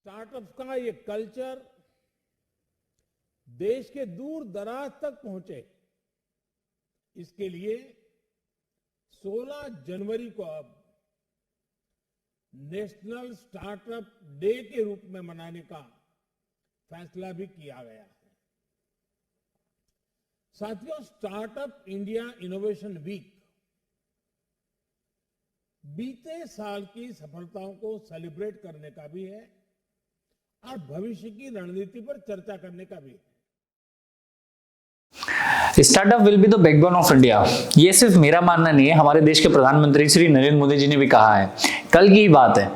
Startups का ये culture देश के दूर दराज तक पहुंचे, इसके लिए 16 जनवरी को अब नेशनल स्टार्टअप डे के रूप में मनाने का फैसला भी किया गया है। साथियों, स्टार्टअप इंडिया इनोवेशन वीक बीते साल की सफलताओं को सेलिब्रेट करने का भी है और भविष्य की रणनीति पर चर्चा करने का भी है। Startup will be the backbone of India. ये सिर्फ मेरा मानना नहीं है, हमारे देश के प्रधानमंत्री श्री नरेंद्र मोदी जी ने भी कहा है, कल की बात है।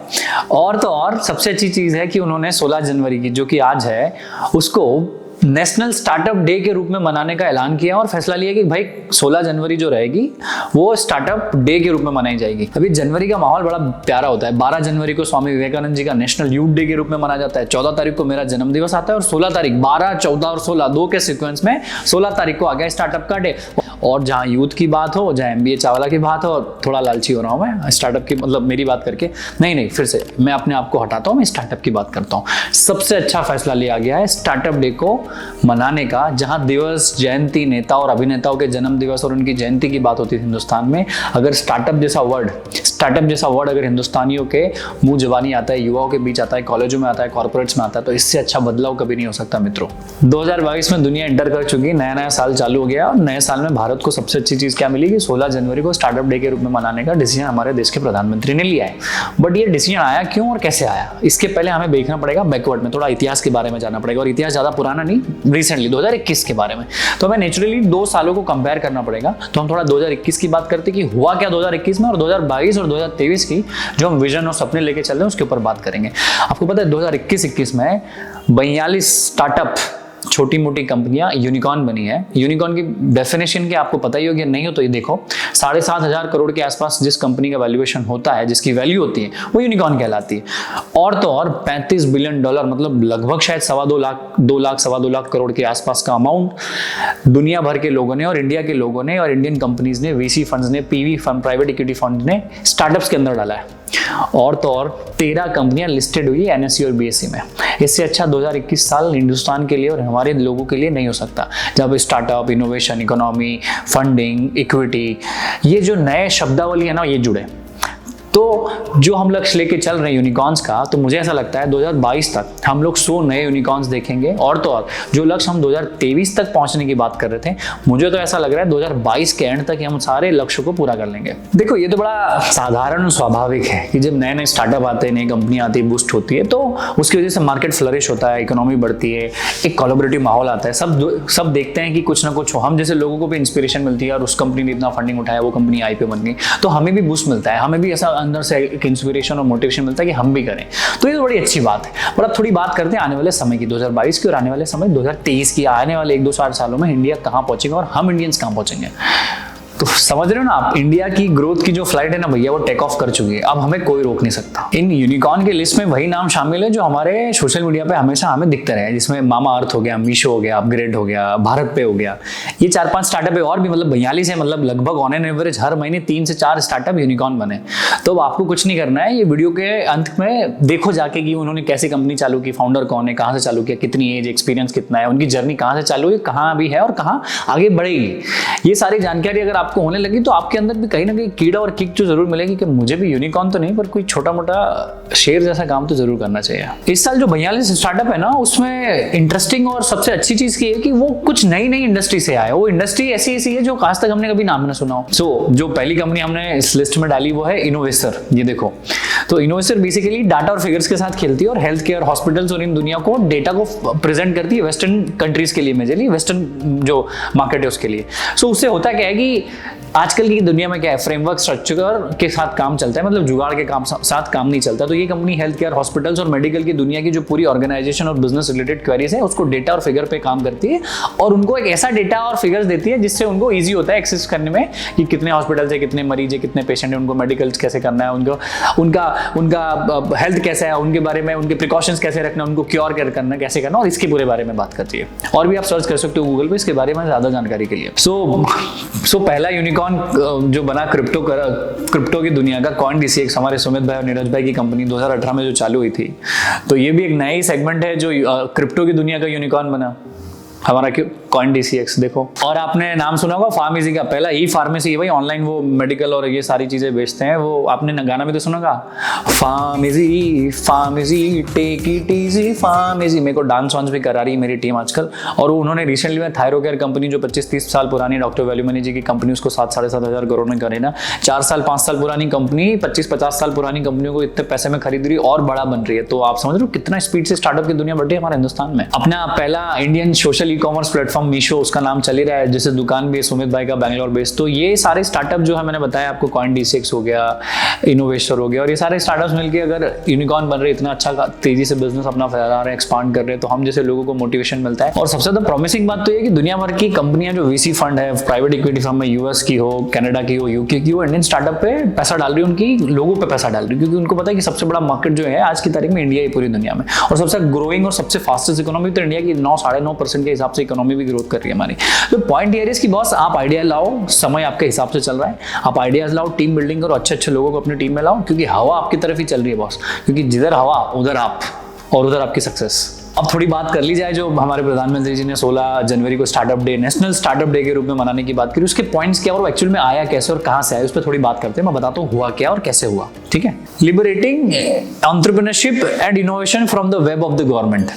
और तो और सबसे अच्छी चीज है कि उन्होंने 16 जनवरी की, जो कि आज है, उसको नेशनल स्टार्टअप डे के रूप में मनाने का ऐलान किया और फैसला लिया कि भाई 16 जनवरी जो रहेगी वो स्टार्टअप डे के रूप में मनाई जाएगी। अभी जनवरी का माहौल बड़ा प्यारा होता है। 12 जनवरी को स्वामी विवेकानंद जी का नेशनल यूथ डे के रूप में मनाया जाता है। 14 तारीख को मेरा जन्म दिवस आता है और 16 तारीख 12, 14 और 16 दो के सीक्वेंस में 16 तारीख को आ गया स्टार्टअप का डे। और जहां यूथ की बात हो, जहां MBA चावला की बात हो, और थोड़ा लालची हो रहा हूं मैं स्टार्टअप की, मतलब मेरी बात करके नहीं, फिर से मैं अपने आप को हटाता हूं, मैं स्टार्टअप की बात करता हूं। सबसे अच्छा फैसला लिया गया है स्टार्टअप डे को मनाने का, जहां दिवस, जयंती, नेता और अभिनेताओं के जन्म दिवस और उनकी जयंती की बात होती है हिंदुस्तान में। अगर स्टार्टअप जैसा वर्ड अगर हिंदुस्तानियों के मुंह जबानी आता है, युवाओं के बीच आता है, कॉलेजों में आता है, कॉर्पोरेट्स में आता है, तो इससे अच्छा बदलाव कभी नहीं हो सकता मित्रों। 2022 में दुनिया एंटर कर चुकी, नया साल चालू हो गया और नए साल में भारत को सबसे अच्छी चीज क्या मिली कि 16 जनवरी को स्टार्टअप डे के रूप में मनाने का डिसीजन हमारे देश के प्रधानमंत्री ने लिया है। बट ये डिसीजन आया क्यों और कैसे आया, इसके पहले हमें देखना पड़ेगा बैकवर्ड में, थोड़ा इतिहास के बारे में जानना पड़ेगा। और इतिहास ज्यादा पुराना नहीं, रिसेंटली 2021 के बारे में। तो हमें नेचुरली 2 सालों को कंपेयर करना पड़ेगा। तो हम थोड़ा 2021 की बात करते कि हुआ क्या 2021 में, और 2022 और 2023 की जो हम विजन और सपने लेके चल रहे हैं उसके ऊपर बात करेंगे। आपको पता है 2021 में 42 स्टार्टअप छोटी मोटी कंपनियां यूनिकॉर्न बनी है। यूनिकॉर्न की डेफिनेशन की आपको पता ही होगी, नहीं हो तो ये देखो, 7,500 करोड़ के आसपास जिस कंपनी का वैल्यूएशन होता है, जिसकी वैल्यू होती है, वो यूनिकॉर्न कहलाती है। और तो और $35 बिलियन, मतलब लगभग शायद 2 लाख करोड़ के आसपास का अमाउंट दुनिया भर के लोगों ने और इंडिया के लोगों ने और इंडियन कंपनीज ने, VC फंड्स ने, PV fund, private equity fund ने स्टार्टअप्स के अंदर डाला है। और तो और 13 कंपनियां लिस्टेड हुई NSE और BSE में। इससे अच्छा 2021 साल हिंदुस्तान के लिए और हमारे लोगों के लिए नहीं हो सकता, जब startup, innovation, economy, funding, equity, ये जो नए शब्दावली है ना, ये जुड़े। तो जो हम लक्ष्य लेके चल रहे हैं यूनिकॉर्न्स का, तो मुझे ऐसा लगता है 2022 तक हम लोग 100 नए यूनिकॉर्न्स देखेंगे। और तो और जो लक्ष्य हम 2023 तक पहुंचने की बात कर रहे थे, मुझे तो ऐसा लग रहा है 2022 के एंड तक हम सारे लक्ष्य को पूरा कर लेंगे। देखो, ये तो बड़ा साधारण और स्वाभाविक है कि जब नए स्टार्टअप आते हैं, नई कंपनी आती है, बूस्ट होती है, तो उसकी वजह से मार्केट फ्लरिश होता है, इकोनॉमी बढ़ती है, एक कोलैबोरेटिव माहौल आता है। सब देखते हैं कि कुछ ना कुछ हो। हम जैसे लोगों को भी इंस्पिरेशन मिलती है, और उस कंपनी ने इतना फंडिंग उठाया, वो कंपनी IPO बन गई, तो हमें भी बूस्ट मिलता है, हमें भी ऐसा अंदर से एक इंस्पिरेशन और मोटिवेशन मिलता है कि हम भी करें। तो ये तो बड़ी अच्छी बात है। और अब थोड़ी बात करते हैं आने वाले समय की, 2022 की, और आने वाले समय 2023 की। आने वाले 1-2 सालों में इंडिया कहां पहुंचेगा और हम इंडियंस कहां पहुंचेंगे। तो समझ रहे हो ना आप, इंडिया की ग्रोथ की जो फ्लाइट है ना भैया, वो टेक ऑफ कर चुकी है। अब हमें कोई रोक नहीं सकता। इन यूनिकॉर्न की लिस्ट में वही नाम शामिल है जो हमारे सोशल मीडिया पे हमेशा हमें दिखते रहे, जिसमें मामा अर्थ हो गया, मीशो हो गया, अपग्रेड हो गया, भारत पे हो गया। ये 4-5 स्टार्टअप है और भी, मतलब 42 है, मतलब लगभग ऑन एन एवरेज हर महीने 3 से 4 स्टार्टअप यूनिकॉर्न बने। तो आपको कुछ नहीं करना है, ये वीडियो के अंत में देखो जाके कि उन्होंने कैसे कंपनी चालू की, फाउंडर कौन है, कहां से चालू किया, कितनी एज, एक्सपीरियंस कितना है, उनकी जर्नी कहां से चालू हुई, कहां भी है और कहां आगे बढ़ेगी। ये सारी जानकारी अगर आपको होने लगी तो आपके अंदर भी कहीं ना कहीं कीड़ा और किक जो जरूर मिलेगी कि मुझे भी यूनिकॉर्न तो नहीं, पर कोई छोटा मोटा शेयर जैसा काम तो जरूर करना चाहिए। इस साल जो 42 स्टार्टअप है ना, उसमें इंटरेस्टिंग और सबसे अच्छी चीज की है कि वो कुछ नई इंडस्ट्री से आए। वो इंडस्ट्री ऐसी है जो आज तक हमने कभी नाम ना सुना हो। सो जो पहली कंपनी हमने इस लिस्ट में डाली वो है इनोवेसर। ये देखो, तो इनोवेसर बेसिकली डाटा और फिगर्स के साथ खेलती है और हेल्थ केयर, हॉस्पिटल्स और इन दुनिया को डेटा को प्रेजेंट करती है वेस्टर्न कंट्रीज के लिए, मेजरली वेस्टर्न जो मार्केट है उसके लिए। सो उससे होता क्या है कि आजकल की दुनिया में क्या है, फ्रेमवर्क स्ट्रक्चर के साथ काम चलता है, मतलब जुगाड़ के साथ काम नहीं चलता। तो ये कंपनी हेल्थ केयर, हॉस्पिटल्स और मेडिकल की दुनिया की जो पूरी ऑर्गेनाइजेशन और बिजनेस रिलेटेड क्वेरीज है, उसको डेटा और फिगर पे काम करती है और उनको एक ऐसा डेटा और फिगर्स देती है जिससे उनको ईजी होता है एक्सेस करने में कि कितने हॉस्पिटल है, कितने मरीज है, कितने पेशेंट है, उनको मेडिकल कैसे करना है, उनका हेल्थ कैसा है, उनके बारे में उनके प्रिकॉशंस कैसे रखना, उनको क्योर करना कैसे करना, और इसके पूरे बारे में बात करती है। और भी आप सर्च कर सकते हो गूगल पे इसके बारे में ज्यादा जानकारी के लिए। सो पहला यूनिकॉर्न यूनिकॉर्न जो बना क्रिप्टो की दुनिया का CoinDCX, हमारे सुमित भाई और नीरज भाई की कंपनी 2018 में जो चालू हुई थी, तो ये भी एक नया ही सेगमेंट है जो क्रिप्टो की दुनिया का यूनिकॉर्न बना, हमारा CoinDCX। देखो, और आपने नाम सुना होगा फार्मेसी का, पहला ई फार्मेसी भाई, ऑनलाइन वो मेडिकल और ये सारी चीजें बेचते हैं। वो आपने गाना भी तो सुना होगा, pharmacy pharmacy take it easy pharmacy. मेरे को डांस वांस भी करा रही है मेरी टीम आजकल। और वो उन्होंने रिसेंटली में थायरोकेयर कंपनी जो 25-30 साल पुरानी डॉक्टर वैल्यूमनी जी की कंपनी, उसको 7-7.5 हजार करोड़ में करे ना। 4 साल 5 साल पुरानी कंपनी 25-50 साल पुरानी कंपनियों को इतने पैसे में खरीद रही और बड़ा बन रही है। तो आप समझ रहे हो कितना स्पीड से स्टार्टअप की दुनिया बढ़ रही है हमारे हिंदुस्तान में। अपना पहला Indian social e commerce platform Meesho, उसका नाम चल ही रहा है, जैसे दुकान भी है सुमित भाई का बैंगलोर बेस्ड। तो ये सारे स्टार्टअप जो है, मैंने बताया आपको, CoinDCX हो गया, इनोवेस्टर हो गया, और ये सारे स्टार्टअप्स मिलकर अगर यूनिकॉर्न बन रहे, इतना अच्छा तेजी से बिजनेस अपना फैला रहे हैं, एक्सपांड कर रहे हैं, तो हम जैसे लोगों को मोटिवेशन मिलता है। और सबसे ज्यादा प्रॉमिसिंग बात तो ये कि दुनिया भर की कंपनियां जो VC फंड है, प्राइवेट इक्विटी फर्म है, US की हो, कनाडा की हो, UK की हो, इंडियन स्टार्टअप पे पैसा डाल रही है, उनकी लोगों पे पैसा डाल रही है, क्योंकि उनको पता है कि सबसे बड़ा मार्केट जो है आज की तारीख में इंडिया ही पूरी दुनिया में, और सबसे ग्रोइंग और सबसे फास्टेस्ट इकोनॉमी तो इंडिया की 9-9.5% के हिसाब से इकोनॉमी भी ग्रोथ कर रही है हमारी। तो पॉइंट ये है कि बॉस, आप आइडिया लाओ, समय आपके हिसाब से चल रहा है, आप आइडियाज लाओ, टीम बिल्डिंग करो, अच्छे अच्छे लोगों को अपनी टीम में लाओ, क्योंकि हवा आपकी तरफ ही चल रही है बॉस, क्योंकि जिधर हवा उधर आप, और उधर आपकी सक्सेस। अब थोड़ी बात कर ली जाए जो हमारे प्रधानमंत्री जी ने 16 जनवरी को startup day, national startup day के रूप में मनाने की बात करी, उसके पॉइंट्स क्या और एक्चुअल में आया कैसे और कहां से आया, उस पर थोड़ी बात करते हैं। मैं बताता हूं हुआ क्या और कैसे हुआ, ठीक है। Liberating entrepreneurship and innovation from the web of the government.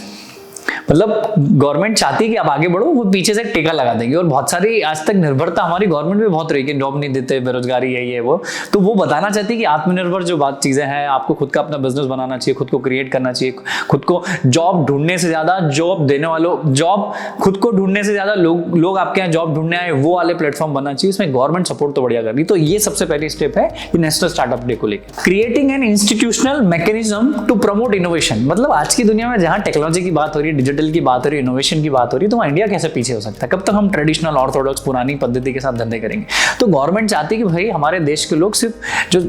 मतलब गवर्नमेंट चाहती है कि आप आगे बढ़ो, वो पीछे से टेका लगा देंगे। और बहुत सारी आज तक निर्भरता हमारी गवर्नमेंट में बहुत रही कि जॉब नहीं देते, बेरोजगारी है, ये वो, तो वो बताना चाहती है कि आत्मनिर्भर जो बात चीजें हैं, आपको खुद का अपना बिजनेस बनाना चाहिए, खुद को क्रिएट करना चाहिए, खुद को जॉब ढूंढने से ज्यादा जॉब देने वालों, जॉब खुद को ढूंढने से ज्यादा लोग आपके यहाँ जॉब ढूंढने आए, वो वाले प्लेटफॉर्म बनना चाहिए। इसमें गवर्नमेंट सपोर्ट तो बढ़िया कर रही। तो ये सबसे पहली स्टेप है नेशनल स्टार्टअप डे को लेकर। Creating an institutional mechanism to promote innovation. मतलब आज की दुनिया में जहां टेक्नोलॉजी की बात हो रही है, डिजिटल की बात हो रही है, इनोवेशन की बात हो रही है, तो वहां इंडिया कैसे पीछे हो सकता है? कब तक हम ट्रेडिशनल ऑर्थोडॉक्स पुरानी पद्धति के साथ धंधे करेंगे? तो गवर्नमेंट चाहती है कि भाई हमारे देश के लोग सिर्फ जो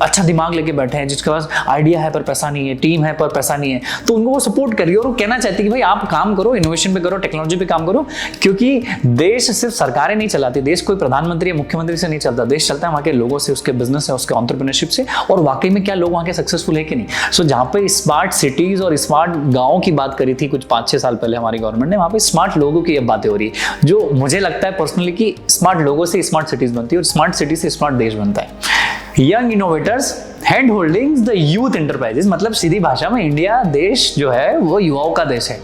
अच्छा दिमाग लेके बैठे हैं, जिसके पास आइडिया है पर पैसा नहीं है, टीम है पर पैसा नहीं है, तो उनको वो सपोर्ट करिए। और वो कहना चाहती है कि भाई आप काम करो, इनोवेशन पे करो, टेक्नोलॉजी पे काम करो, क्योंकि देश सिर्फ सरकारें नहीं चलाती, देश कोई प्रधानमंत्री या मुख्यमंत्री से नहीं चलता, देश चलता है वहां के लोगों से, उसके बिजनेस से, उसके एंटरप्रेन्योरशिप से, और वाकई में क्या लोग वहां के सक्सेसफुल है कि नहीं। सो जहां पे स्मार्ट सिटीज और स्मार्ट गांव की बात करी थी कुछ 5-6 साल पहले हमारी गवर्नमेंट ने, वहां पे स्मार्ट लोगों की अब बातें हो रही है, जो मुझे लगता है पर्सनली कि स्मार्ट लोगों से स्मार्ट सिटीज बनती है, और स्मार्ट सिटी से स्मार्ट देश बनता है। Young innovators hand holding the youth enterprises. मतलब सीधी भाषा में इंडिया देश जो है वो युवाओं का देश है।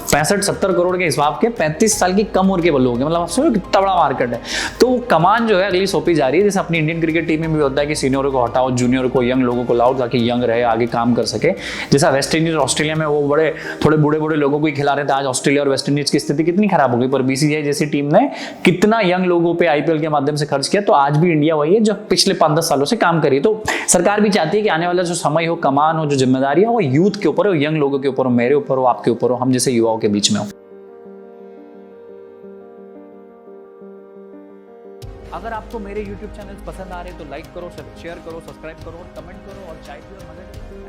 65-70 करोड़ के हिसाब के 35 साल की कम उम्र के लोग हैं। मतलब आप सोचो कितना बड़ा मार्केट है। तो कमान जो है अगली सौंपी जा रही है। जैसे अपनी इंडियन क्रिकेट टीम में भी होता है कि सीनियरों को हटाओ, जूनियर को, यंग लोगों को लाओ ताकि यंग रहे, आगे काम कर सके। जैसा वेस्ट इंडीज ऑस्ट्रेलिया में वो बड़े थोड़े बूढ़े बूढ़े लोगों को ही खिला रहे थे। आज ऑस्ट्रेलिया और वेस्ट इंडीज की स्थिति कितनी खराब हो गई, पर बीसीसीआई जैसी टीम ने कितना यंग लोगों पर IPL के माध्यम से खर्च किया। तो आज भी इंडिया वही है जो पिछले 5-10 सालों से काम करी। तो सरकार भी चाहती है कि आने वाला जो समय हो, कमान हो, जो जिम्मेदारी हो, वो यूथ के ऊपर हो, यंग लोगों के ऊपर हो, मेरे ऊपर हो, आपके ऊपर हो, हम जैसे युवाओं के बीच में हो। अगर आपको मेरे YouTube चैनल पसंद आ रहे हैं तो लाइक करो, शेयर करो, सब्सक्राइब करो और कमेंट करो, और चाय पियो और मजे करो।